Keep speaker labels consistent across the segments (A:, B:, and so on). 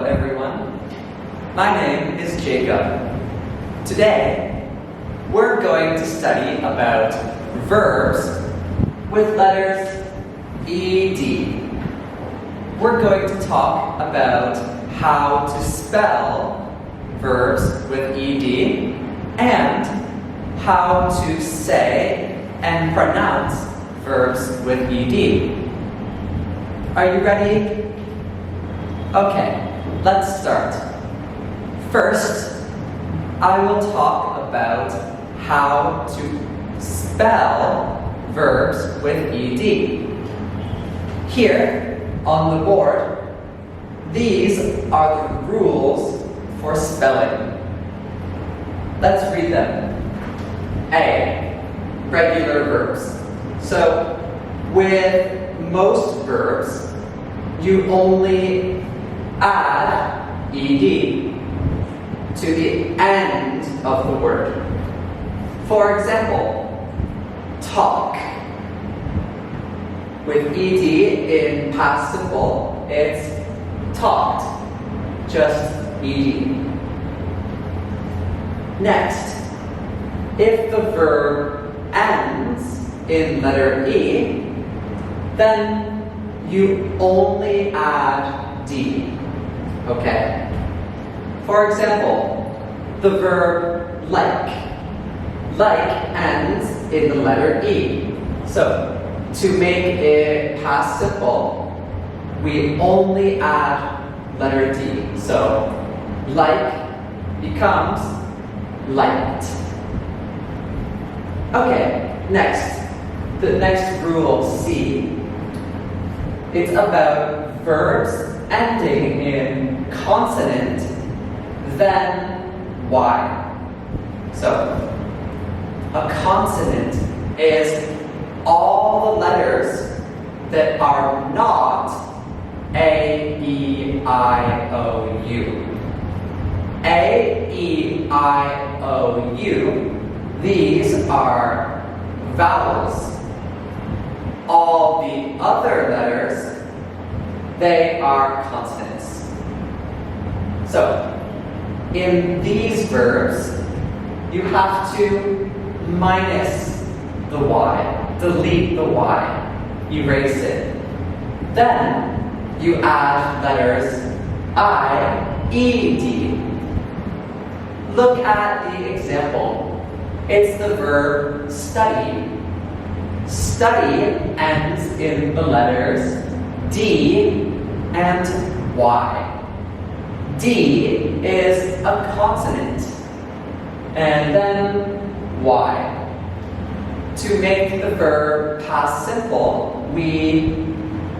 A: Hello everyone, my name is Jacob. Today, we're going to study about verbs with letters ED. We're going to talk about how to spell verbs with ED and how to say and pronounce verbs with ED. Are you ready? Okay, let's start. First, I will talk about how to spell verbs with ED. Here on the board, these are the rules for spelling. Let's read them. A, regular verbs. So, with most verbs, you only add ed to the end of the word. For example, talk. With ed in past simple, it's talked, just ed. Next, if the verb ends in letter E, then you only add D. Okay? For example, the verb like. Like ends in the letter E. So, to make it past simple, we only add letter D. So, like becomes liked. Okay, next. The next rule, C. It's about verbs ending in consonant, then Y. So, a consonant is all the letters that are not A, E, I, O, U. A, E, I, O, U, these are vowels. All the other letters, they are consonants. So, in these verbs, you have to minus the Y, delete the Y, erase it. Then, you add letters I, E, D. Look at the example. It's the verb study. Study ends in the letters D and Y. D is a consonant, and then Y. To make the verb past simple, we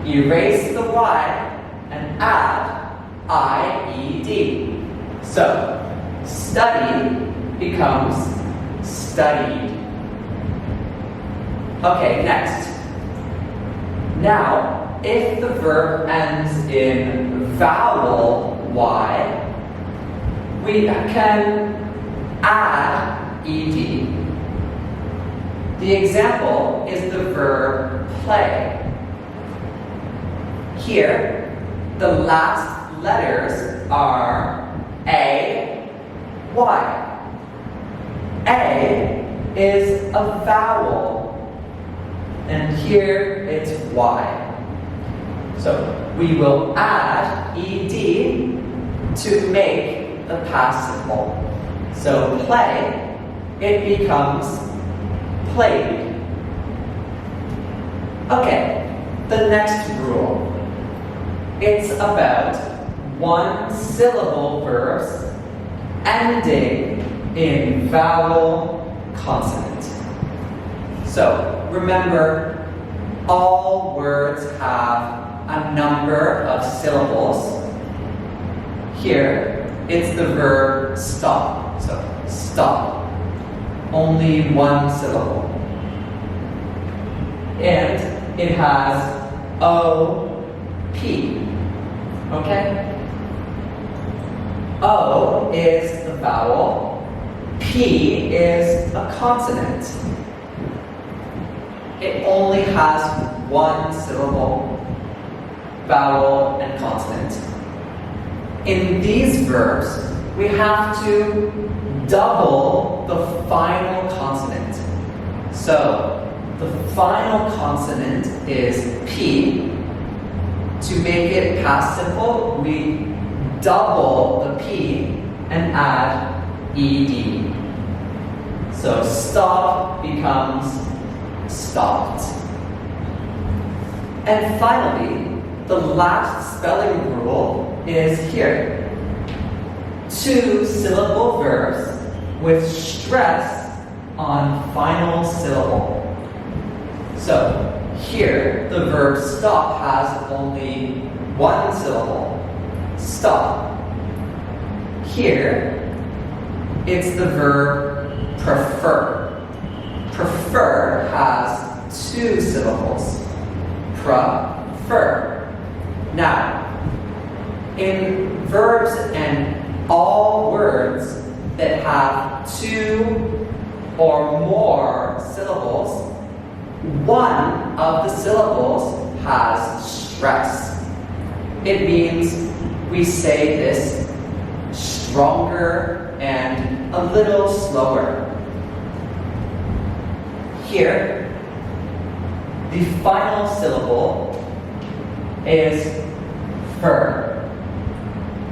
A: erase the Y and add IED. So, study becomes studied. Okay, next. Now, if the verb ends in vowel Y, we can add ed. The example is the verb play. Here, the last letters are A, Y. A is a vowel, and here it's Y. So we will add ed to make the past simple. So play, it becomes played. Okay, the next rule. It's about one-syllable verbs ending in vowel consonant. So, remember, all words have a number of syllables. Here, it's the verb stop. So, stop. Only one syllable. And it has O, P. Okay? O is the vowel. P is a consonant. It only has one syllable, vowel and consonant. in these verbs, we have to double the final consonant. So, the final consonant is P. To make it past simple, we double the P and add ED. So stop becomes stopped. And finally, the last spelling rule is here. 2 syllable verbs with stress on final syllable. So here, the verb stop has only 1 syllable. Stop. Here, it's the verb prefer. Prefer has 2 syllables. Prefer. Now, in verbs and all words that have 2 or more syllables, one of the syllables has stress. It means we say this stronger and a little slower. Here, the final syllable is fur.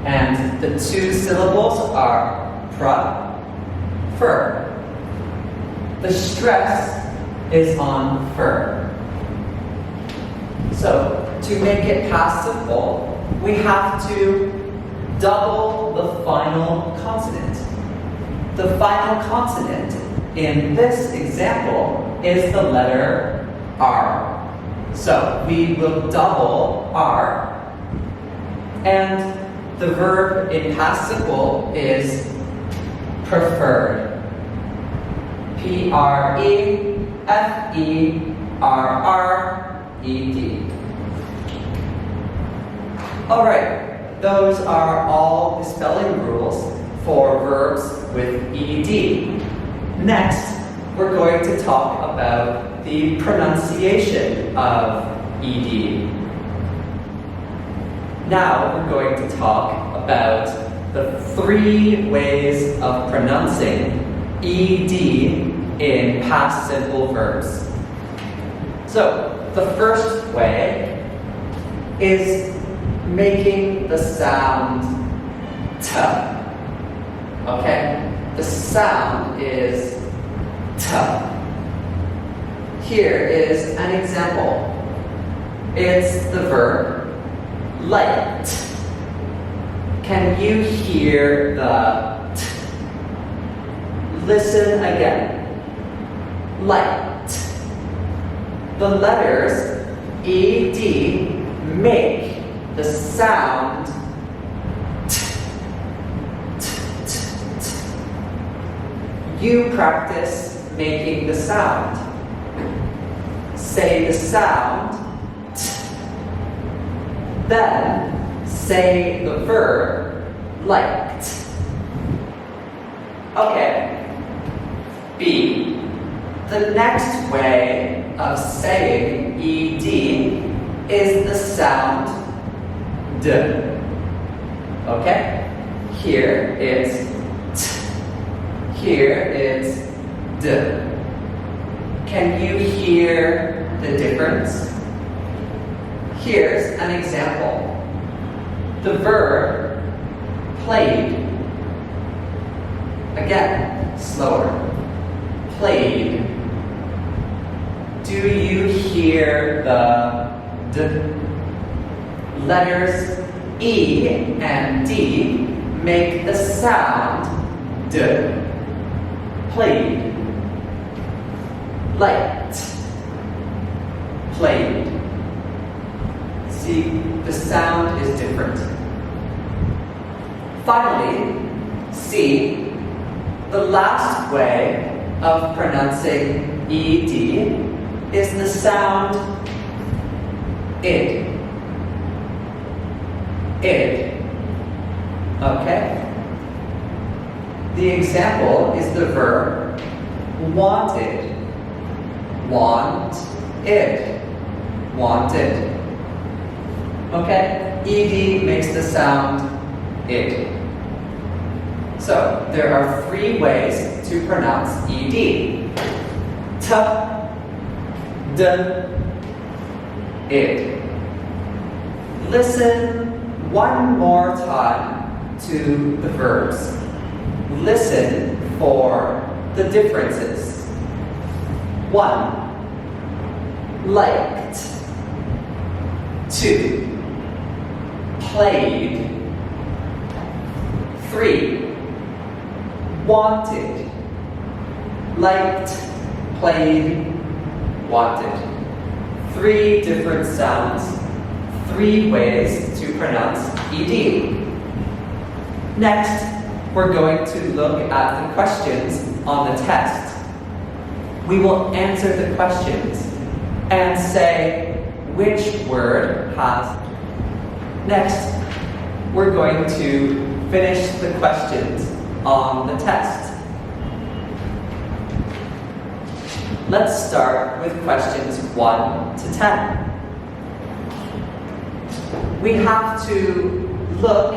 A: And the 2 syllables are fur. The stress is on fur. So, to make it past simple, we have to double the final consonant. The final consonant in this example is the letter R. So, we will double R, and the verb in past simple is preferred. P-R-E-F-E-R-R-E-D. Alright, those are all the spelling rules for verbs with ED. Next, we're going to talk about the pronunciation of ED. Now we're going to talk about the 3 ways of pronouncing ED in past simple verbs. So, the first way is making the sound T. Okay? The sound is T. Here is an example. It's the verb light. Can you hear the T? Listen again. Light. The letters ED make the sound T. T, T, T. You practice making the sound. Say the sound T. Then say the verb liked. Okay. B. The next way of saying ED is the sound D. Okay? Here it's T. Here it's D. Can you hear the difference? Here's an example. The verb played. Again, slower. Played. Do you hear the D? Letters E and D make the sound D. Played. Light. Played. See, the sound is different. Finally, C. The last way of pronouncing ED is the sound id. Id. Okay? The example is the verb wanted. Want id. Wanted. Okay? ED makes the sound id. So there are 3 ways to pronounce ed. T, d, id. Listen one more time to the verbs. Listen for the differences. 1. Liked. 2. Played. 3. Wanted. Liked, played, wanted. 3 different sounds, 3 ways to pronounce ed. Next, we're going to look at the questions on the test. We will answer the questions and say which word has. Next, we're going to finish the questions on the test. Let's start with questions 1 to 10. We have to look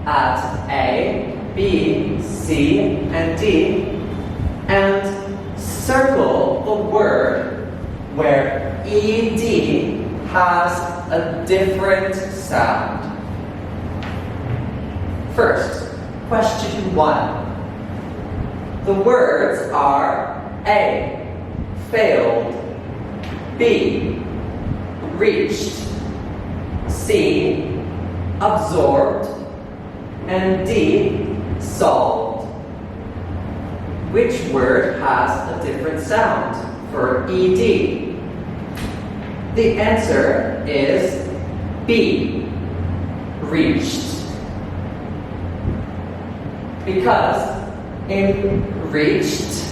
A: at A, B, C, and D and circle the word where ed has a different sound. First, question 1. The words are A, failed, B, reached, C, absorbed, and D, solved. Which word has a different sound for ed? The answer is B, reached. Because in reached,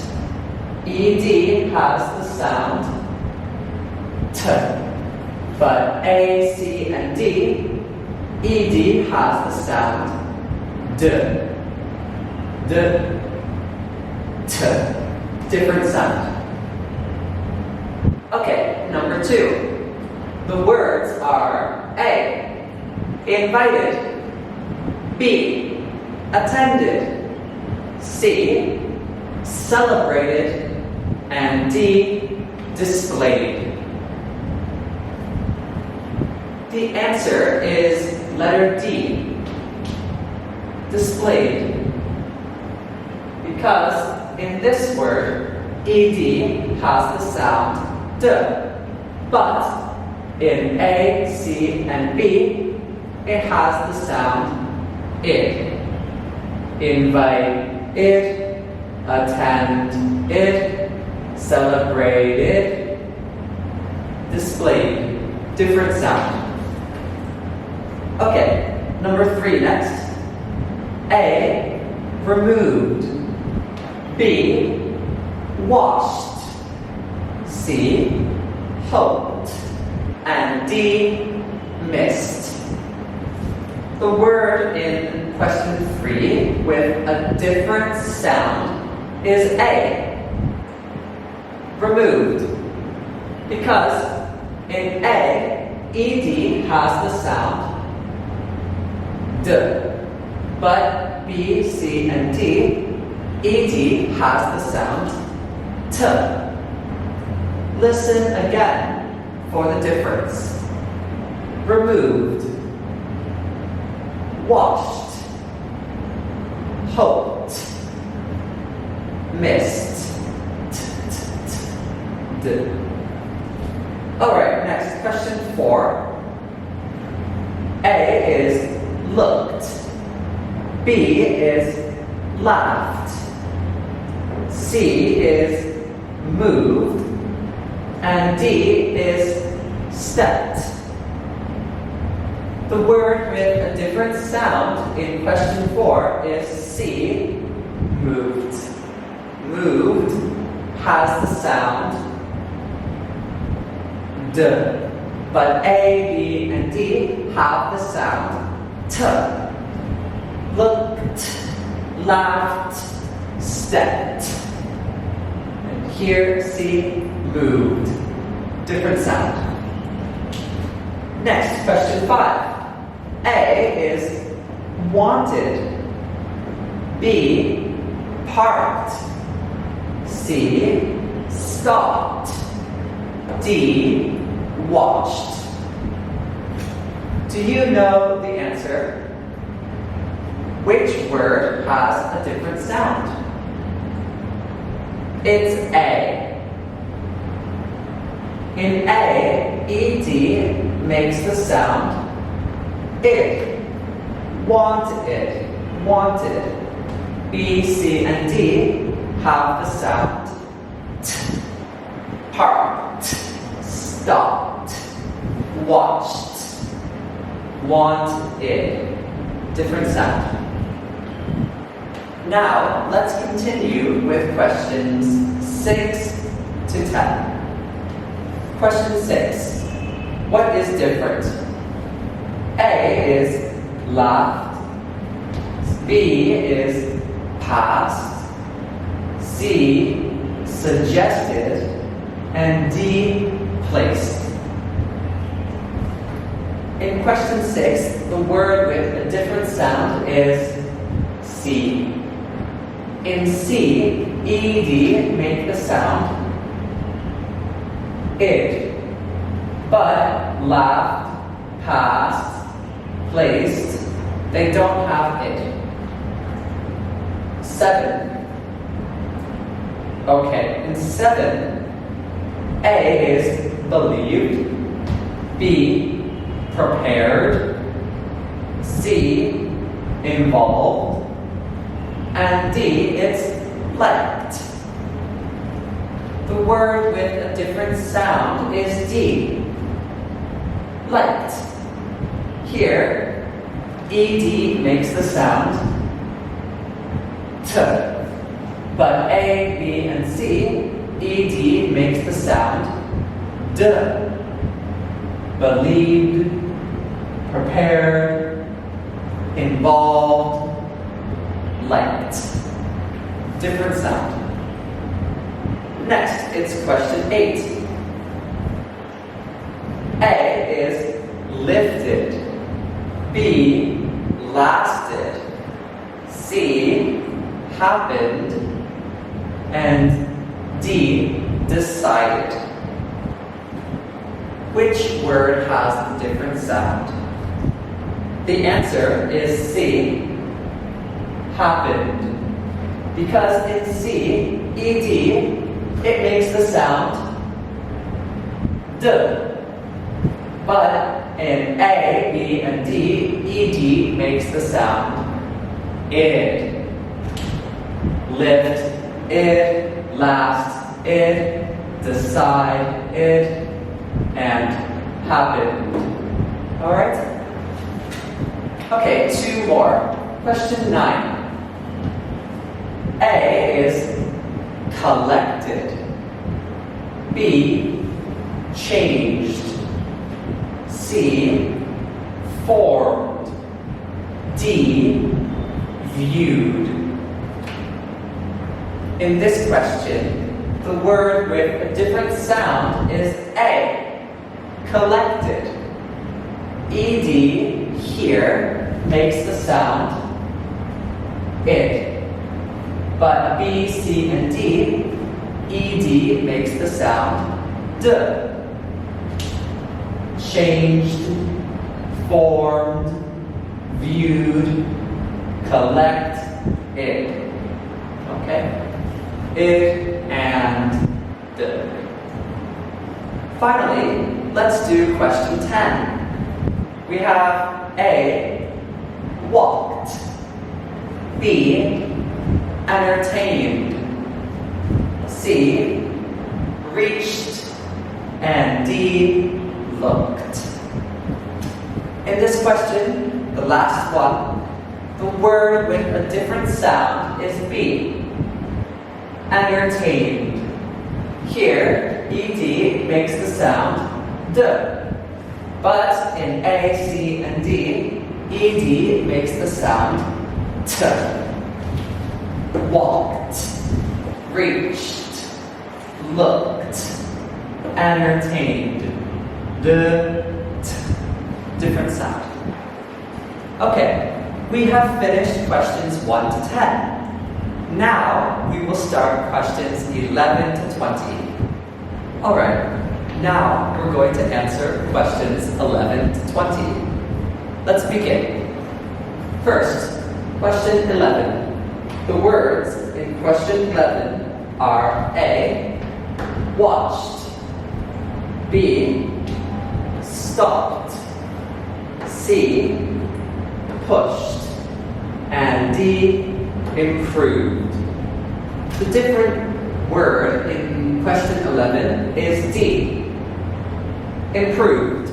A: ed has the sound t, but A, C, and D, ed has the sound d, t, different sound. Okay, number 2. The words are A, invited, B, attended, C, celebrated, and D, displayed. The answer is letter D, displayed. Because in this word, ed has the sound d, but in A, C, and B, it has the sound id. Invite it, attend it, celebrate it, displayed, different sound. Okay, number 3 next. A, removed, B, washed, C, hoped, and D, missed. The word in question 3 with a different sound is A, removed. Because in A, ed has the sound d, but B, C, and D, ed has the sound t. Listen again for the difference. Removed, washed, hoped, missed, d. Alright, next, question 4. A is looked, B is laughed, C is moved, and D is stepped. The word with a different sound in question 4 is C, moved. Moved has the sound d, but A, B, and D have the sound t. Looked, laughed, stepped. And here, C, moved. Different sound. Next, question 5. A is wanted. B, parked. C, stopped. D, watched. Do you know the answer? Which word has a different sound? It's A. In A, ED makes the sound id. Wanted, wanted. B, C, and D have the sound t. Parked, stopped, watched, wanted. Different sound. Now, let's continue with questions 6 to 10. Question 6. What is different? A is laughed. B is passed. C, suggested. And D, placed. In question 6, the word with a different sound is C. In C, ED make the sound id. But laughed, passed, placed, they don't have id. 7. Okay, in 7, A is believed. B, prepared. C, involved. And D, it's liked. The word with a different sound is D. Liked. Here, ED makes the sound T. But A, B, and C, ED makes the sound D. Believed, prepared, involved, liked. Different sound. Next, it's question 8. A is lifted. B, lasted. C, happened. And D, decided. Which word has a different sound? The answer is C, happened. Because in C, ED, it makes the sound D. But in A, B, and D, ED makes the sound id. Lift, id, last, id, decide, id, and happen. Alright? Okay, 2 more. Question 9. A is collected. B, changed. C, formed. D, viewed. In this question, the word with a different sound is A, collected. ED here makes the sound id. But B, C, and D, ED makes the sound D. Changed, formed, viewed, collect, id. Okay? Id and D. Finally, let's do question 10. We have A, walked. B, entertained. C, reached. And D, looked. In this question, the last one, the word with a different sound is B, entertained. Here, ED makes the sound D. But in A, C, and D, ED makes the sound T. Walked, reached, looked, entertained. D, T. Different sound. Okay, We have finished questions 1 to 10. Now we will start questions 11 to 20. Alright, now we're going to answer questions 11 to 20. Let's begin. First, question 11. The words in question 11 are A, watched, B, stopped, C, pushed, and D, improved. The different word in question 11 is D, improved,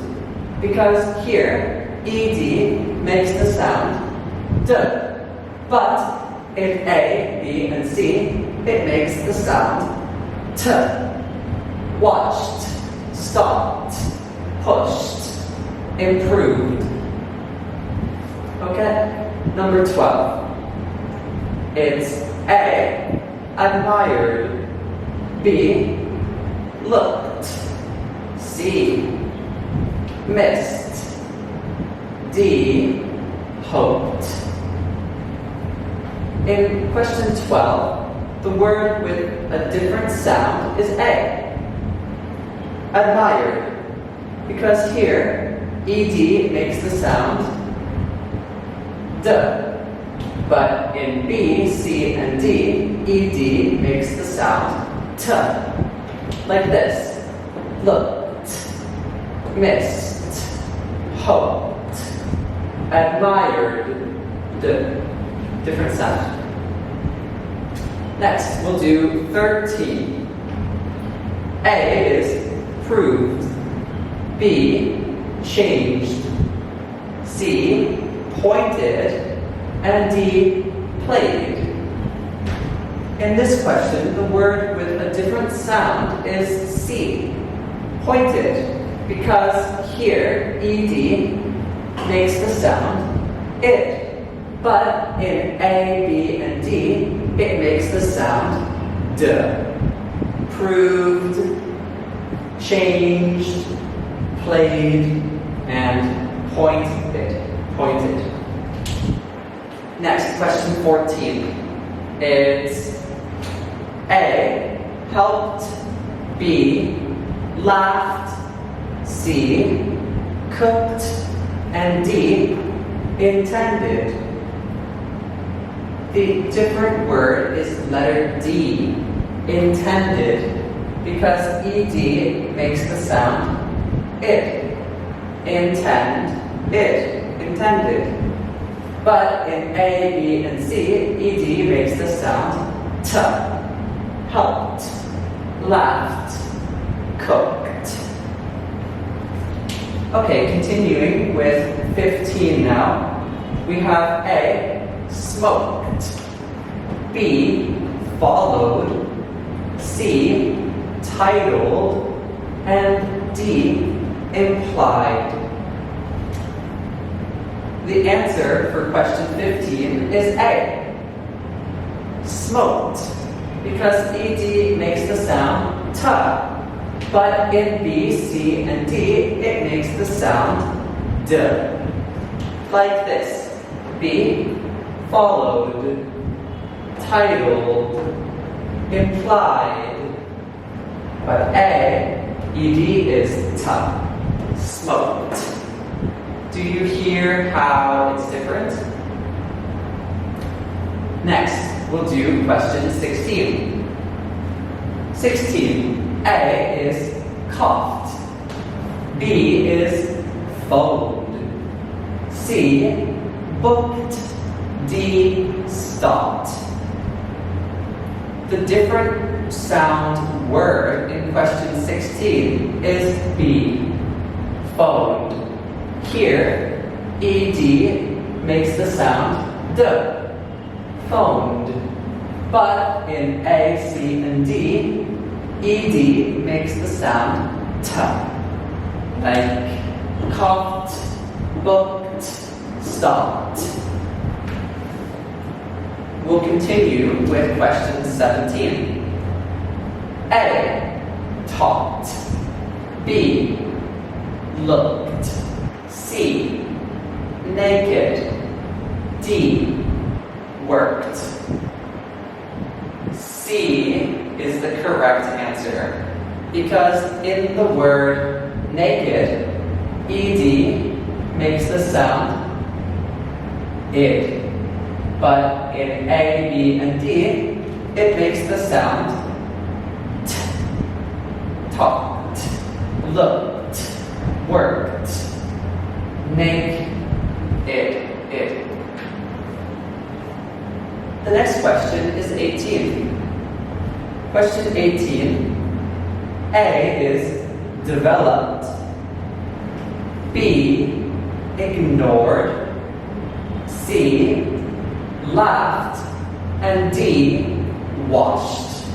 A: because here ED makes the sound D, but in A, B, and C, it makes the sound T. Watched, stopped, pushed, improved. Okay, number 12. It's A, admired, B, looked, C, missed, D, hoped. In question 12, the word with a different sound is A, admired, because here ED makes the sound D, but in B, C, and D, ED makes the sound T, like this: looked, missed, hoped, admired, D, different sound. Next, we'll do 13. A is proved, B, changed, C, pointed, and D, played. In this question, the word with a different sound is C, pointed, because here ED makes the sound id, but in A, B, and D, it makes the sound D. Proved, changed, played, and pointed. Next, question 14. It's A, helped, B, laughed, C, cooked, and D, intended. The different word is letter D, intended, because ED makes the sound id. Intend, id, intended. But in A, B, and C, ED makes the sound T. Helped, laughed, cooked. Okay, continuing with 15 now. We have A, smoked, B, followed, C, titled, and D, implied. The answer for question 15 is A, smoked, because ED makes the sound T, but in B, C, and D, it makes the sound D. Like this: B, followed, titled, implied, but A, ED is T, smoked. Do you hear how it's different? Next, we'll do question 16. 16, A is coughed, B is phoned, C, booked, D, stopped. The different sound word in question 16 is B, phoned. Here, ED makes the sound D, phoned. But in A, C, and D, ED makes the sound T, like coughed, booked, stopped. We'll continue with question 17. A, talked, B, looked, C, naked, D, D, worked. C is the correct answer because in the word naked, ed makes the sound id. But in A, B, and D, it makes the sound t. Talked, looked, worked, naked, it. The next question is 18. Question 18. A is developed. B, ignored. C, laughed. And D, washed.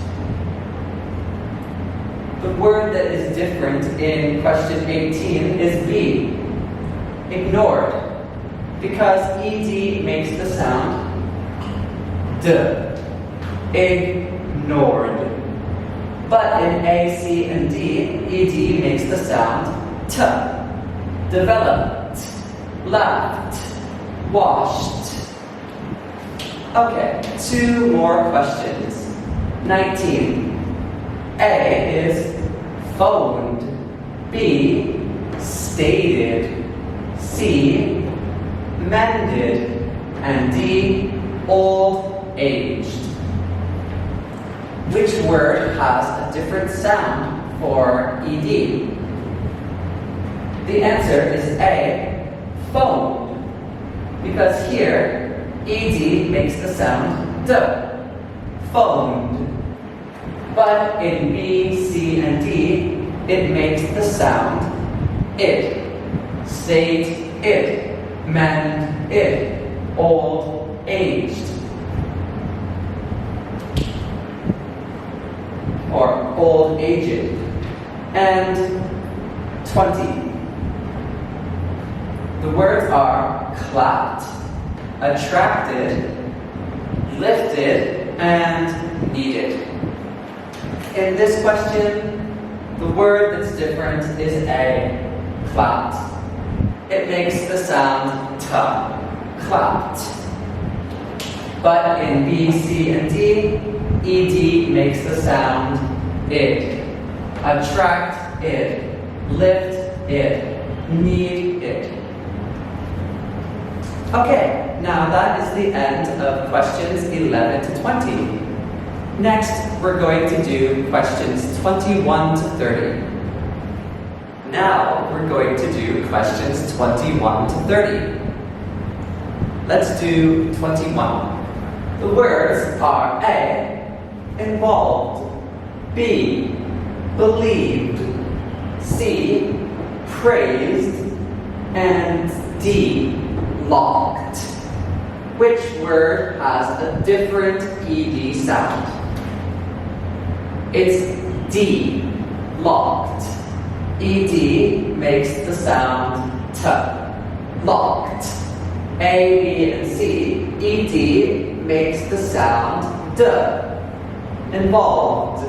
A: The word that is different in question 18 is B, ignored, because ed makes the sound d, ignored. But in A, C, and D, ed makes the sound t, developed, laughed, washed. Okay, 2 more questions. 19. A is phoned. B, stated. C, mended. And D, old-aged. Which word has a different sound for ed? The answer is A, phoned. Because here, ed makes the sound d, phoned. But in B, C, and D, it makes the sound id. State id, mend id, old-aged. Or old-aged. And 20. The words are clapped, attracted, lifted, and needed. In this question, the word that's different is A, clapped. It makes the sound t, clapped. But in B, C, and D, ed makes the sound id. Attract id, lift id, need id. Okay, now that is the end of questions 11 to 20. Next, we're going to do questions 21 to 30. Now, we're going to do questions 21 to 30. Let's do 21. The words are A, involved. B, believed. C, praised. And D, locked. Which word has a different ed sound? It's D, locked. Ed makes the sound t, locked. A, B, and C, ed makes the sound d. Involved,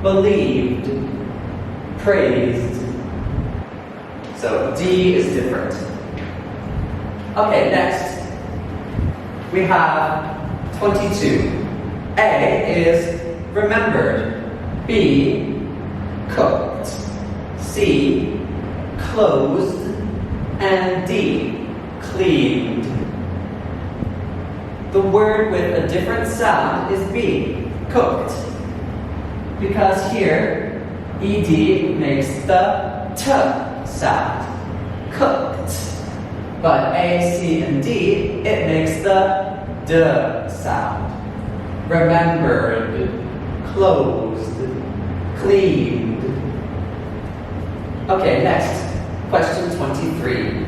A: believed, praised. So D is different. Okay, next we have 22. A is remembered. B, cooked. C, closed. And D, cleaned. The word with a different sound is B, cooked. Because here, ed makes the t sound, cooked. But A, C, and D, it makes the d sound. Remembered, closed, cleaned. Okay, next, question 23.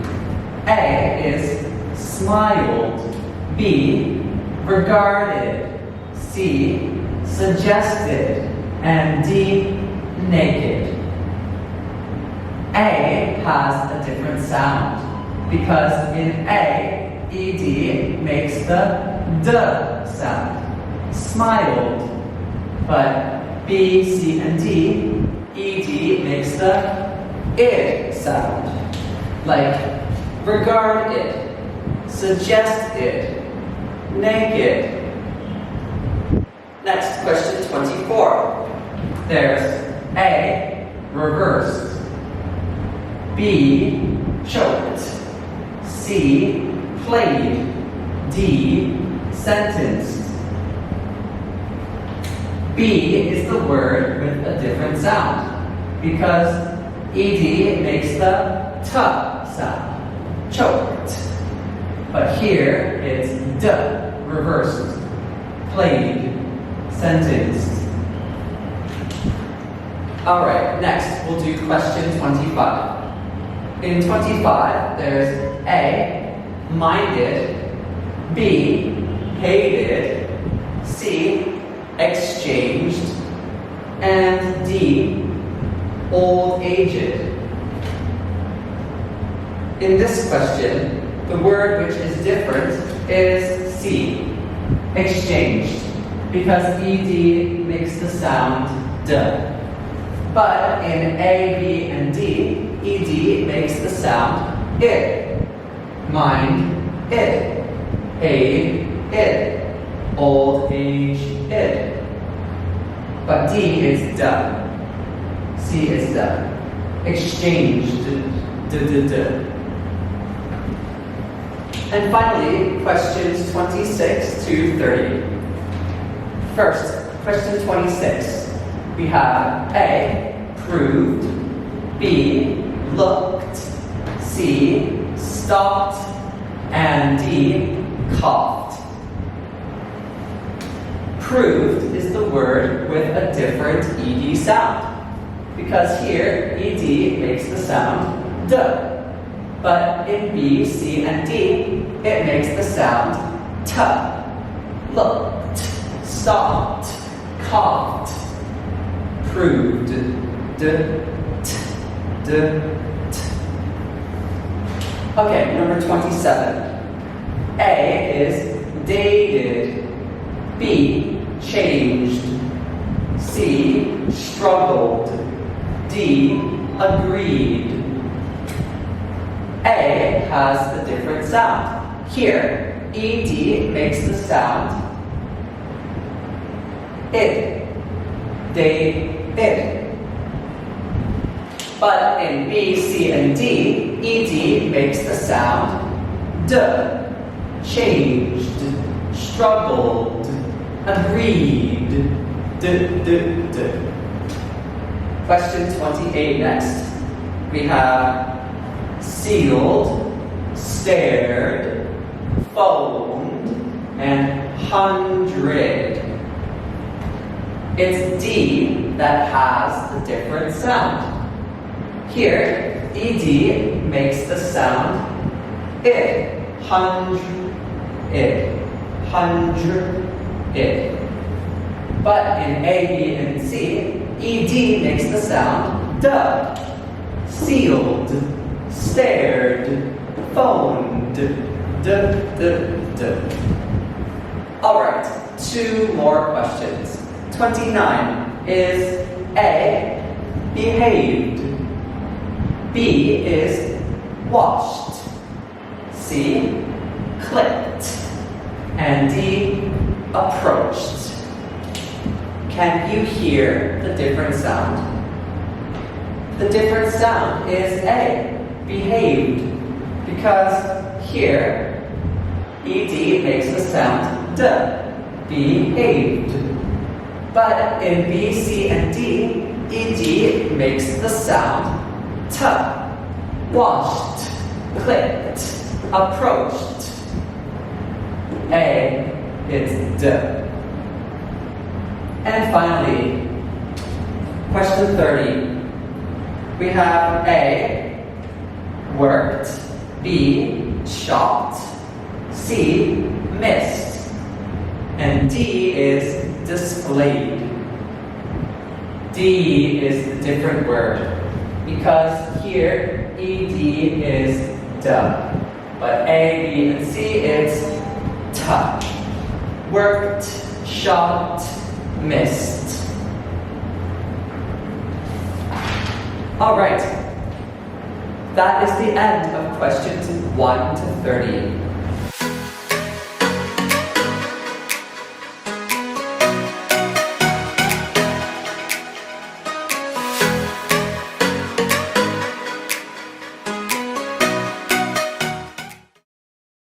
A: A is smiled. B, regarded. C, suggested. And D, naked. A has a different sound because in A, ed makes the d sound, smiled. But B, C, and D, ed makes the id sound, like regarded, suggested, naked. Next, question 24. There's A, reversed, B, choked, C, played, D, sentenced. B is the word with a different sound because ed makes the t sound, choked. But here it's d, reversed, played, sentenced. Alright, next we'll do question 25. In 25, there's A, minded, B, hated, C, exchanged, and D, old-aged. In this question, the word which is different is C, exchanged, because ed makes the sound d. But in A, B, and D, ed makes the sound id. Mind, id. Aid, id. Old age, id. But D is d. C is d. Exchanged, d. And finally, questions 26 to 30. First, question 26. We have A, proved, B, looked, C, stopped, and D, coughed. Proved is the word with a different ed sound, because here ed makes the sound d, but in B, C, and D, it makes the sound t. Looked, stopped, coughed. Proved, d, t. Okay, number 27. A is dated, B, changed, C, struggled, D, agreed. A has the different sound. Here, ed makes the sound id, they, id. But in B, C, and D, ed makes the sound d, changed, struggled, agreed, d. Question 28 next. We have sealed, stared, phoned, and hundred. It's D that has the different sound. Here, ed makes the sound id, hundred, id. But in A, B, and C, ed makes the sound d, sealed, stared, phoned, d. Alright, two more questions. 29 is A, behaved, B is washed, C, clicked, and D, approached. Can you hear the different sound? The different sound is A, behaved, because here, ed makes the sound d, behaved. But in B, C, and D, ed makes the sound t, washed, clicked, approached. A is d. And finally, question 30. We have A, worked, B, shopped, C, missed, and D is displayed. D is the different word because here ed is d, but A, B, and C it's t. Worked, shopped, missed. Alright, that is the end of questions 1 to 30.